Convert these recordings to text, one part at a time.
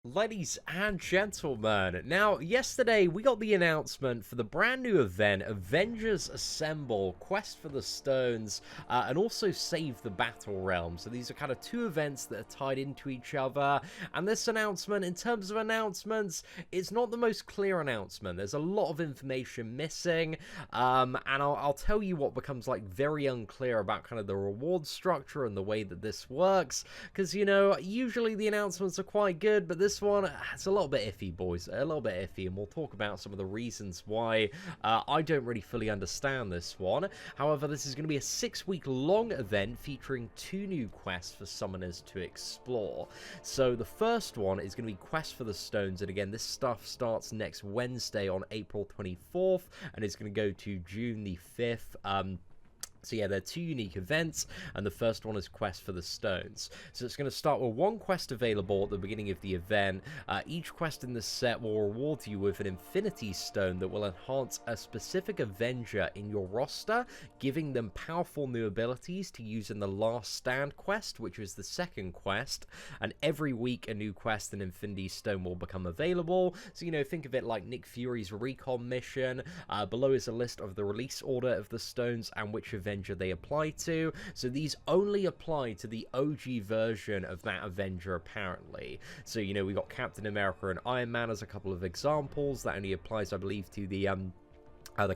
Ladies and gentlemen, now yesterday we got the announcement for the brand new event, Avengers Assemble, Quest for the Stones, and also Save the Battle Realm. So these are kind of two events that are tied into each other, and this announcement, in terms of announcements, it's not the most clear announcement. There's a lot of information missing, and I'll tell you what becomes like very unclear about kind of the reward structure and the way that this works, because, you know, usually the announcements are quite good, but this one, it's a little bit iffy, boys, a little bit iffy, and we'll talk about some of the reasons why I don't really fully understand this one. However, this is going to be a 6-week long event featuring 2 new quests for summoners to explore. So the first one is going to be Quest for the Stones, and again, this stuff starts next Wednesday on April 24th, and it's going to go to June the 5th. So yeah, they're 2 unique events, and the first one is Quest for the Stones. So it's going to start with 1 quest available at the beginning of the event. Each quest in this set will reward you with an Infinity Stone that will enhance a specific Avenger in your roster, giving them powerful new abilities to use in the Last Stand quest, which is the second quest. And every week, a new quest and Infinity Stone will become available. So, you know, think of it like Nick Fury's recon mission. Below is a list of the release order of the stones and which Avenger they apply to. So these only apply to the OG version of that Avenger, apparently. So, you know, we got Captain America and Iron Man as a couple of examples. That only applies, I believe, to the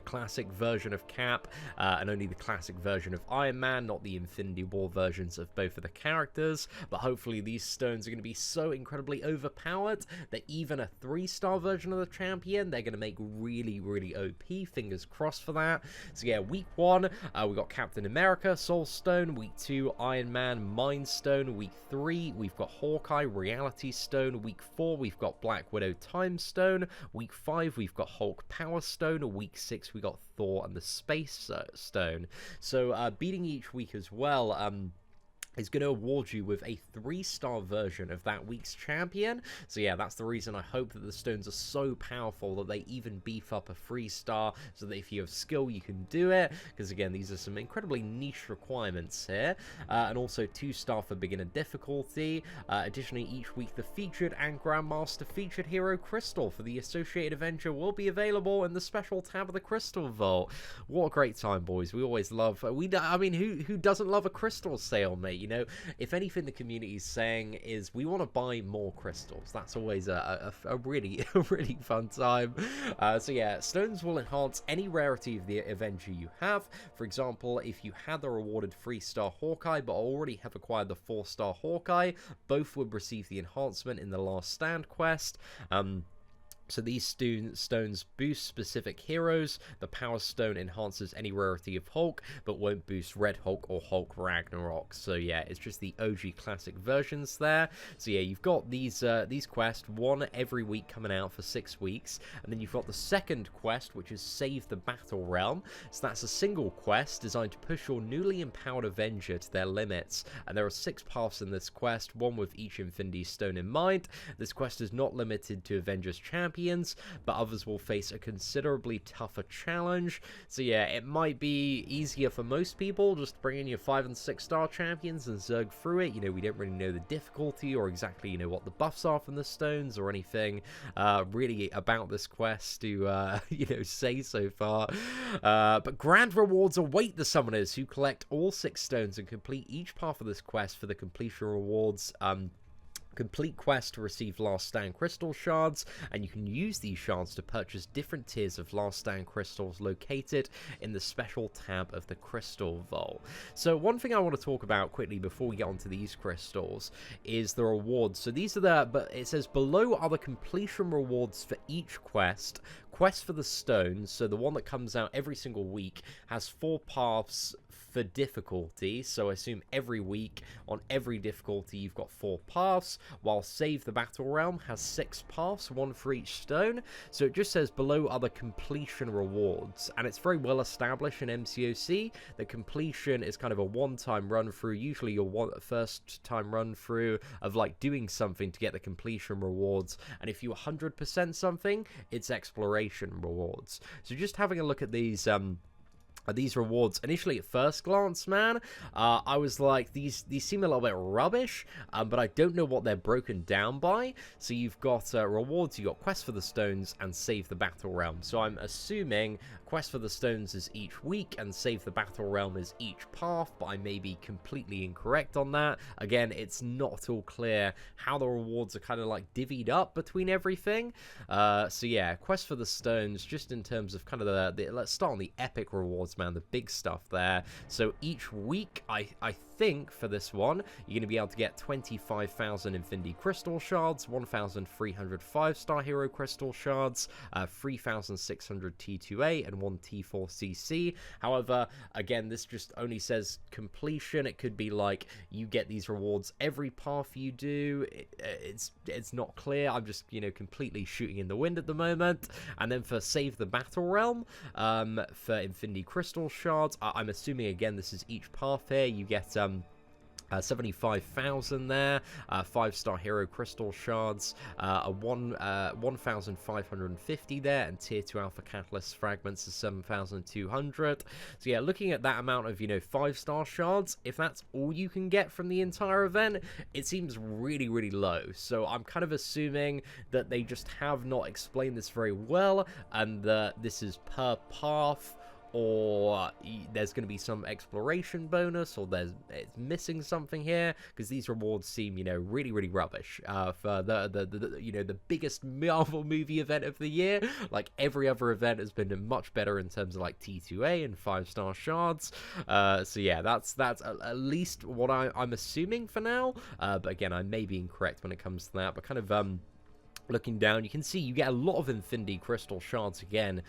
classic version of Cap, and only the classic version of Iron Man, not the Infinity War versions of both of the characters. But hopefully these stones are going to be so incredibly overpowered that even a 3-star version of the champion, they're going to make really, really OP. Fingers crossed for that. So yeah, week 1, we got Captain America, Soul Stone. Week 2, Iron Man, Mind Stone. Week 3, we've got Hawkeye, Reality Stone. Week 4, we've got Black Widow, Time Stone. Week 5, we've got Hulk, Power Stone. Week 6, we got Thor and the Space Stone. So beating each week as well is going to award you with a 3-star version of that week's champion. So yeah, that's the reason I hope that the stones are so powerful that they even beef up a 3-star, so that if you have skill, you can do it. Because again, these are some incredibly niche requirements here. And also 2-star for beginner difficulty. Additionally, each week, the featured and Grandmaster featured hero crystal for the associated Avenger will be available in the special tab of the Crystal Vault. What a great time, boys. We always love... I mean, who doesn't love a crystal sale, mate? You know, if anything the community is saying is we want to buy more crystals. That's always a really fun time. So yeah, stones will enhance any rarity of the Avenger you have. For example, if you had the rewarded 3-star Hawkeye but already have acquired the 4-star Hawkeye, both would receive the enhancement in the Last Stand quest. So these stones boost specific heroes. The Power Stone enhances any rarity of Hulk, but won't boost Red Hulk or Hulk Ragnarok. So yeah, it's just the OG classic versions there. So yeah, you've got these quests, 1 every week coming out for 6 weeks. And then you've got the second quest, which is Save the Battle Realm. So that's a single quest designed to push your newly empowered Avenger to their limits. And there are 6 paths in this quest, 1 with each Infinity Stone in mind. This quest is not limited to Avengers Champions, but others will face a considerably tougher challenge. So yeah, it might be easier for most people just bring in your 5- and 6-star champions and zerg through it. You know, we don't really know the difficulty or exactly, you know, what the buffs are from the stones or anything really about this quest to, you know, say so far. But grand rewards await the summoners who collect all 6 stones and complete each path of this quest. For the completion rewards, complete quest to receive Last Stand crystal shards, and you can use these shards to purchase different tiers of Last Stand crystals located in the special tab of the Crystal Vault. So one thing I want to talk about quickly before we get onto these crystals is the rewards. So these are but it says below are the completion rewards for each quest. Quest for the Stones, so the one that comes out every single week, has 4 paths for difficulty. So I assume every week on every difficulty you've got 4 paths, while Save the Battle Realm has 6 paths, 1 for each stone. So it just says below are the completion rewards, and it's very well established in MCOC that completion is kind of a one-time run through, usually your first time run through of like doing something to get the completion rewards, and if you 100% something, it's exploration rewards. So just having a look at these these rewards initially at first glance, man, I was like, these seem a little bit rubbish, but I don't know what they're broken down by. So you've got rewards, you've got Quest for the Stones and Save the Battle Realm. So I'm assuming Quest for the Stones is each week and Save the Battle Realm is each path, but I may be completely incorrect on that. Again, it's not at all clear how the rewards are kind of like divvied up between everything. So yeah, Quest for the Stones, just in terms of kind of let's start on the epic rewards, man, the big stuff there. So each week, I think for this one, you're going to be able to get 25,000 Infinity Crystal Shards, 1,300 5-star Hero Crystal Shards, 3,600 T2A, and 1 T4CC. However, again, this just only says completion. It could be like you get these rewards every path you do. It's not clear. I'm just, you know, completely shooting in the wind at the moment. And then for Save the Battle Realm, for Infinity Crystal Shards, I'm assuming, again, this is each path here. You get 75,000 there, 5-star Hero Crystal Shards, 1,550 there, and Tier 2 Alpha Catalyst Fragments is 7,200. So yeah, looking at that amount of, you know, 5-star shards, if that's all you can get from the entire event, it seems really, really low. So I'm kind of assuming that they just have not explained this very well, and that this is per path, or there's going to be some exploration bonus, or it's missing something here, because these rewards seem, you know, really, really rubbish for the you know, the biggest Marvel movie event of the year. Like, every other event has been much better in terms of like T2A and 5-star shards. So yeah, that's at least what I'm assuming for now. But again, I may be incorrect when it comes to that. But kind of looking down, you can see you get a lot of Infinity Crystal Shards again,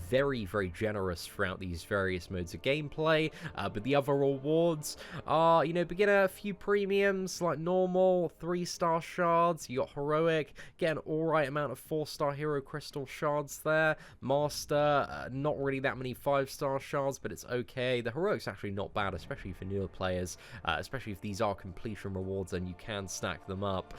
very, very generous throughout these various modes of gameplay, but the other rewards are, you know, beginner, a few premiums, like normal, 3-star shards, you got Heroic, get an alright amount of 4-star Hero Crystal Shards there, Master, not really that many 5-star shards, but it's okay. The Heroic's actually not bad, especially for newer players, especially if these are completion rewards and you can stack them up.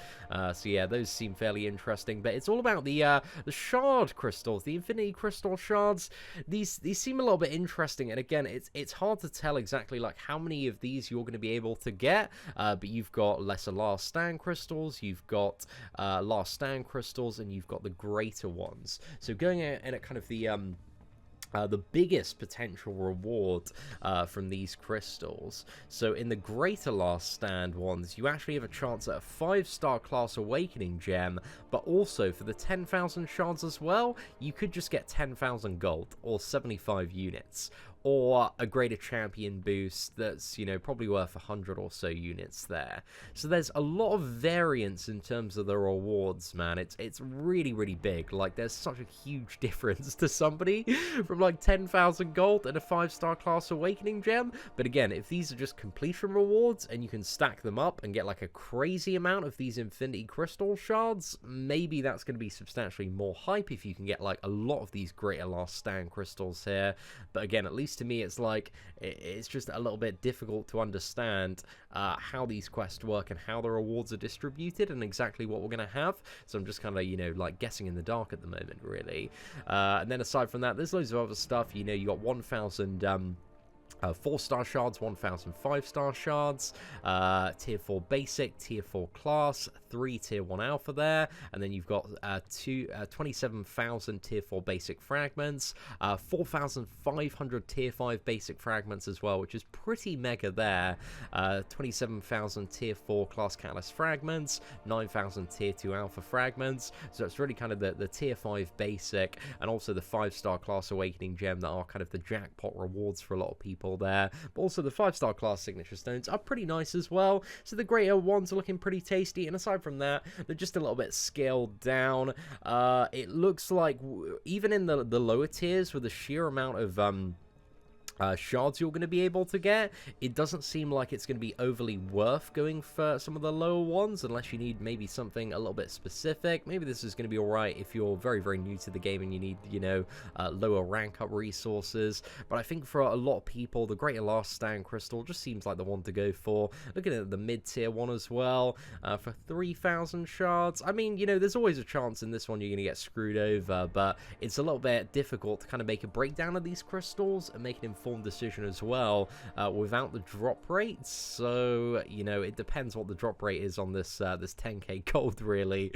So yeah, those seem fairly interesting. But it's all about the shard crystals, the Infinity Crystal Shards. These seem a little bit interesting, and again, it's hard to tell exactly like how many of these you're going to be able to get. But you've got lesser last stand crystals, you've got last stand crystals, and you've got the greater ones. So going in at kind of the biggest potential reward from these crystals. So in the greater last stand ones, you actually have a chance at a 5-star class awakening gem, but also for the 10,000 shards as well, you could just get 10,000 gold or 75 units. Or a greater champion boost that's, you know, probably worth 100 or so units there. So there's a lot of variance in terms of the rewards, man. It's really, really big. Like, there's such a huge difference to somebody from like 10,000 gold and a 5-star class awakening gem. But again, if these are just completion rewards and you can stack them up and get like a crazy amount of these Infinity Crystal Shards, maybe that's going to be substantially more hype if you can get like a lot of these greater last stand crystals here. But again, at least to me, it's like, it's just a little bit difficult to understand how these quests work and how the rewards are distributed and exactly what we're going to have. So I'm just kind of, you know, like guessing in the dark at the moment, really. And then aside from that, there's loads of other stuff. You know, you got 1,000 4-star shards, 1,000 5-star shards, tier 4 basic, tier 4 class, 3 tier 1 alpha there, and then you've got 27,000 tier 4 basic fragments, 4,500 tier 5 basic fragments as well, which is pretty mega there, 27,000 tier 4 class catalyst fragments, 9,000 tier 2 alpha fragments. So it's really kind of the tier 5 basic and also the 5-star class awakening gem that are kind of the jackpot rewards for a lot of people there. But also the 5-star class signature stones are pretty nice as well. So the greater ones are looking pretty tasty, and aside from that, they're just a little bit scaled down. It looks like even in the lower tiers, with the sheer amount of shards you're going to be able to get, it doesn't seem like it's going to be overly worth going for some of the lower ones, unless you need maybe something a little bit specific. Maybe this is going to be alright if you're very, very new to the game and you need, you know, lower rank up resources. But I think for a lot of people, the greater last stand crystal just seems like the one to go for. Looking at the mid-tier one as well, for 3,000 shards. I mean, you know, there's always a chance in this one you're going to get screwed over, but it's a little bit difficult to kind of make a breakdown of these crystals and make an informed decision as well, without the drop rates. So, you know, it depends what the drop rate is on this this 10k gold, really.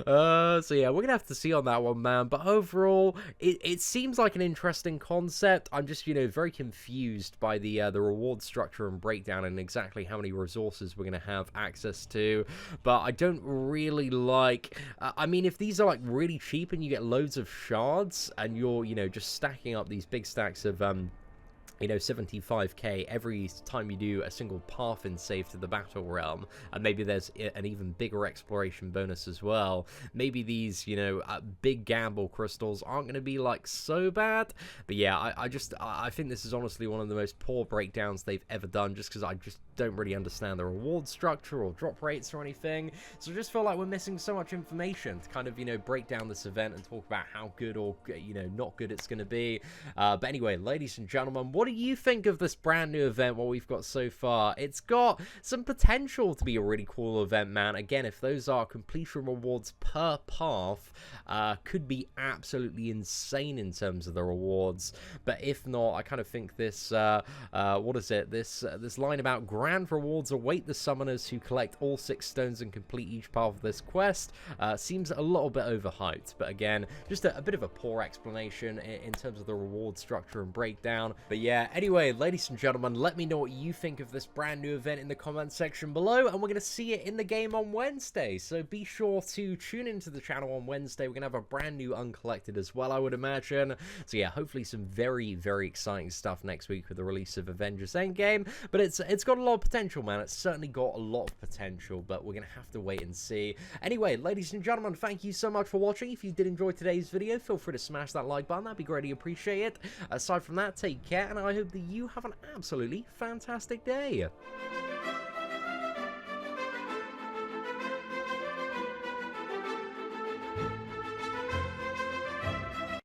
So yeah, we're gonna have to see on that one, man. But overall, it seems like an interesting concept. I'm just, you know, very confused by the reward structure and breakdown and exactly how many resources we're gonna have access to. But I don't really like, I mean, if these are like really cheap and you get loads of shards and you're, you know, just stacking up these big stacks of you know, 75k every time you do a single path in save to the battle realm, and maybe there's an even bigger exploration bonus as well. Maybe these, you know, big gamble crystals aren't going to be like so bad. But yeah, I think this is honestly one of the most poor breakdowns they've ever done, just because I just don't really understand the reward structure or drop rates or anything. So I just feel like we're missing so much information to kind of, you know, break down this event and talk about how good or, you know, not good it's going to be. But anyway, ladies and gentlemen, what do you think of this brand new event, what we've got so far? It's got some potential to be a really cool event, man. Again, if those are completion rewards per path, could be absolutely insane in terms of the rewards. But if not, I kind of think this, what is it? This line about grand rewards await the summoners who collect all 6 stones and complete each part of this quest seems a little bit overhyped. But again, just a bit of a poor explanation in terms of the reward structure and breakdown. But yeah, anyway, ladies and gentlemen, let me know what you think of this brand new event in the comment section below, and we're going to see it in the game on Wednesday. So be sure to tune into the channel on Wednesday. We're going to have a brand new uncollected as well, I would imagine. So yeah, hopefully some very, very exciting stuff next week with the release of Avengers Endgame. But it's got a lot of potential, man. It's certainly got a lot of potential, but we're going to have to wait and see. Anyway, ladies and gentlemen, thank you so much for watching. If you did enjoy today's video, feel free to smash that like button. That'd be greatly appreciated. Aside from that, take care, and I hope that you have an absolutely fantastic day.